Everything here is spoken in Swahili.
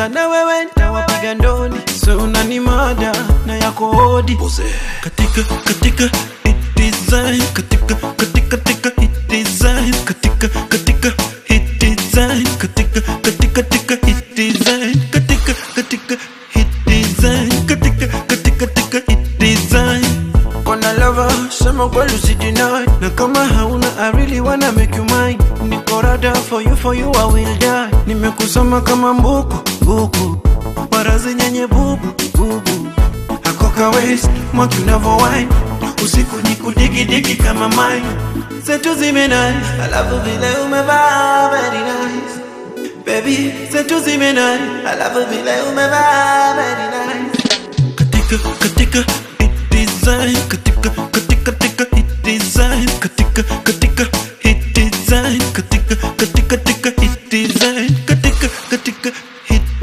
na wewe nitawapiga ndoni. So unanimada na yako hodi. Katika hit design, katika hit design, katika hit design, katika hit design, katika hit design, katika hit design. Kona lover, sema kweli usideny. Na kama hauna, I really wanna make you mine. Niko rada for you I will die. Nimekusoma kama mbuku warazi nyenye bubu hakoka waist, mwaki unavo wine. Usiku nikudigi kama mine. Zetu zimenai, I love vile umevaa very nice. Baby, zetu zimenai, I love vile umevaa very nice. Katika hit design, katika hit design, katika